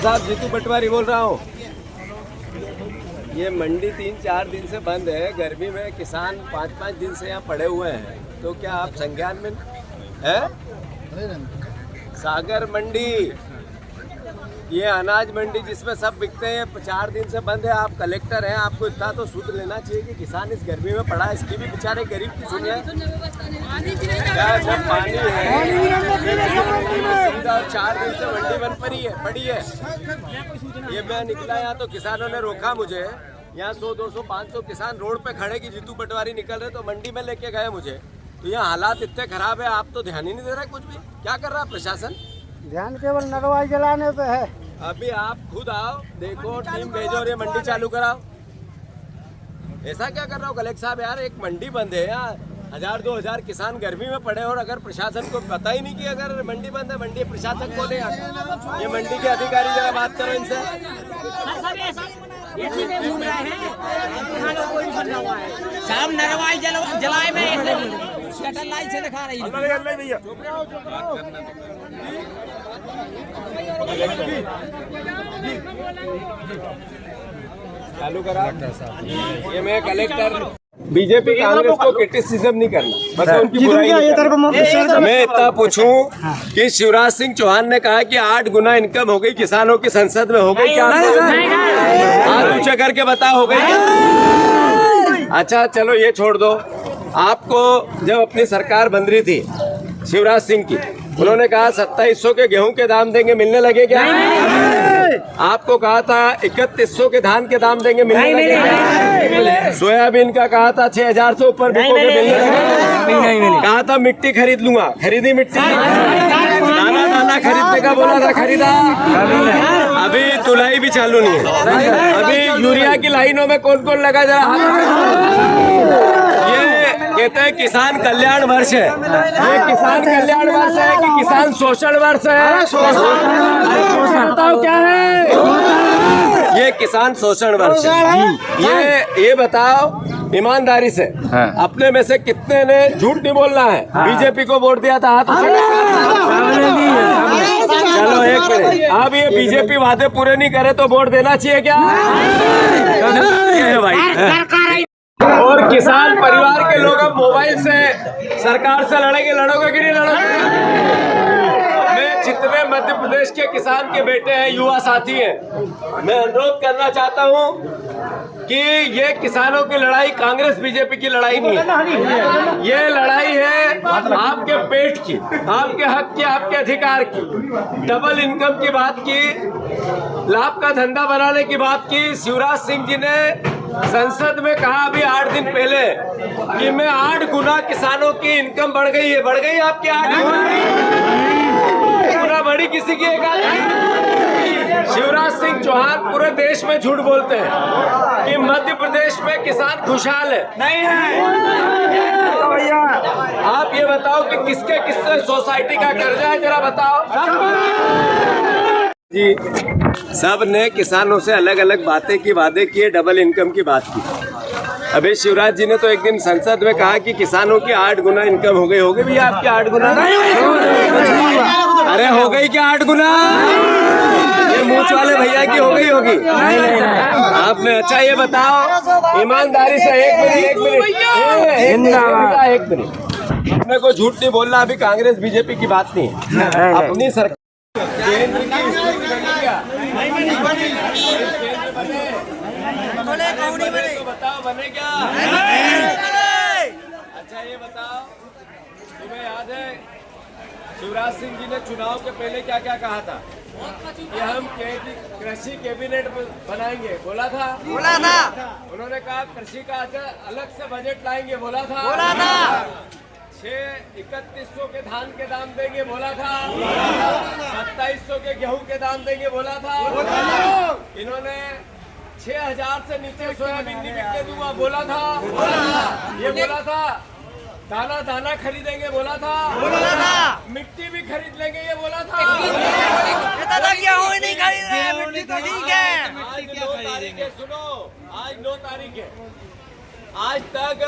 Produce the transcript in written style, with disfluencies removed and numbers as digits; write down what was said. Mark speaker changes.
Speaker 1: साहब जीतू पटवारी बोल रहा हूँ। ये मंडी 3-4 दिन से बंद है। गर्मी में किसान 5-5 दिन से यहाँ पड़े हुए हैं, तो क्या आप संज्ञान में है? सागर मंडी, ये अनाज मंडी जिसमें सब बिकते हैं, 4 दिन से बंद है। आप कलेक्टर हैं, आपको इतना तो सूद लेना चाहिए कि किसान इस गर्मी में पड़ा है, इसकी भी बेचारे गरीब की सुनिए। क्या सब पानी है और 4 दिन से मंडी बंद पड़ी है। ये मैं निकला यहाँ तो किसानों ने रोका मुझे। यहाँ 100-200-500 किसान रोड पे खड़े कि जीतू पटवारी निकल रहे, तो मंडी में लेके गए मुझे। तो यहाँ हालात इतने खराब है, आप तो ध्यान ही नहीं दे रहे कुछ भी। क्या कर रहा है प्रशासन?
Speaker 2: ध्यान केवल नरवाई जलाने पे है।
Speaker 1: अभी आप खुद आओ, देखो, टीम भेजो और ये मंडी चालू कराओ। ऐसा क्या कर रहा हो कलेक्टर साहब? यार एक मंडी बंद है, यहाँ 1000-2000 किसान गर्मी में पड़े, और अगर प्रशासन को पता ही नहीं कि अगर मंडी बंद है, मंडी प्रशासन बोले ये मंडी के अधिकारी जरा बात करो इनसे।
Speaker 3: शाम नरवाई जलाए में शटर लाइट से दिखा रही है।
Speaker 1: चालू करा। ये मैं कलेक्टर बीजेपी कांग्रेस को क्रिटिसिज्म नहीं करना, बस उनकी बुराई नहीं करना। मैं इतना पूछूं कि शिवराज सिंह चौहान ने कहा कि 8 गुना इनकम हो गई किसानों की, संसद में हो गई क्या? हाथ ऊंचा करके बता, हो गई क्या? अच्छा चलो ये छोड़ दो। आपको जब अपनी सरकार बन रही थी शिवराज सिंह की, उन्होंने कहा 2700 के गेहूं के दाम देंगे, मिलने लगे क्या? आपको कहा था 3100 के धान के दाम देंगे, मिलने लगे? सोयाबीन का कहा था 6000 से ऊपर बिकोगे, मिलने लगे? कहा था मिट्टी खरीद लूंगा, खरीदी मिट्टी? दाना खरीदने का बोला था, खरीदा? अभी तुलाई भी चालू नहीं है। अभी यूरिया की लाइनों में कौन कौन लगा जरा? ये कहते हैं किसान कल्याण वर्ष है। ये किसान कल्याण वर्ष है कि किसान शोषण वर्ष है? बताओ क्या है? ये किसान शोषण वर्ष है। ये बताओ ईमानदारी से, अपने में से कितने ने झूठ नहीं बोलना है, बीजेपी को वोट दिया था? हाथ चलो एक मिनट, अब ये बीजेपी वादे पूरे नहीं करे तो वोट देना चाहिए क्या? ये भाई, और किसान परिवार के लोग अब मोबाइल से सरकार से लड़ोगे कि नहीं लड़ोगे? मैं जितने मध्य प्रदेश के किसान के बेटे हैं, युवा साथी हैं, मैं अनुरोध करना चाहता हूं कि ये किसानों की लड़ाई कांग्रेस बीजेपी की लड़ाई नहीं है। ये लड़ाई है आपके पेट की, आपके हक की, आपके अधिकार की। डबल इनकम की बात की, लाभ का धंधा बनाने की बात की। शिवराज सिंह जी ने संसद में कहा अभी 8 दिन पहले कि मैं 8 गुना किसानों की इनकम बढ़ गई है। बढ़ गई आपकी 8 गुना? बढ़ी किसी की? शिवराज सिंह चौहान पूरे देश में झूठ बोलते हैं कि मध्य प्रदेश में किसान खुशहाल है। नहीं है भैया। आप ये बताओ कि किसके किससे सोसाइटी का कर्जा है, जरा बताओ जी। सब ने किसानों से अलग अलग बातें की, वादे किए, डबल इनकम की बात की। अभी शिवराज जी ने तो एक दिन संसद में कहा कि किसानों की 8 गुना इनकम हो गई। हो गई भैया आपकी 8 गुना? अरे हो गई क्या 8 गुना? ये मूंछ वाले भैया की हो गई होगी आपने? अच्छा ये बताओ ईमानदारी से, एक मिनट, अपने को झूठ नहीं बोलना। अभी कांग्रेस बीजेपी की बात नहीं है, अपनी सरकार केंद्र की स्थिति बनी क्या? तो बताओ बने क्या? अच्छा ये बताओ, तुम्हें याद है शिवराज सिंह जी ने चुनाव के पहले क्या क्या कहा था? कि हम कृषि कैबिनेट बनाएंगे, बोला था? उन्होंने कहा कृषि का अलग से बजट लाएंगे, बोला था? 3100 के धान के दाम देंगे बोला था, 2700 के गेहूं के दाम देंगे बोला था। इन्होंने 6000 से नीचे सोयाबीन नहीं बिकने दूंगा बोला था, ये बोला था। दाना दाना खरीदेंगे बोला था, मिट्टी भी खरीद लेंगे ये बोला था।
Speaker 3: गेहूं नहीं खरीद रहे, मिट्टी तो ठीक है।
Speaker 1: आज 9 तारीख है, सुनो, आज 9 तारीख है, आज तक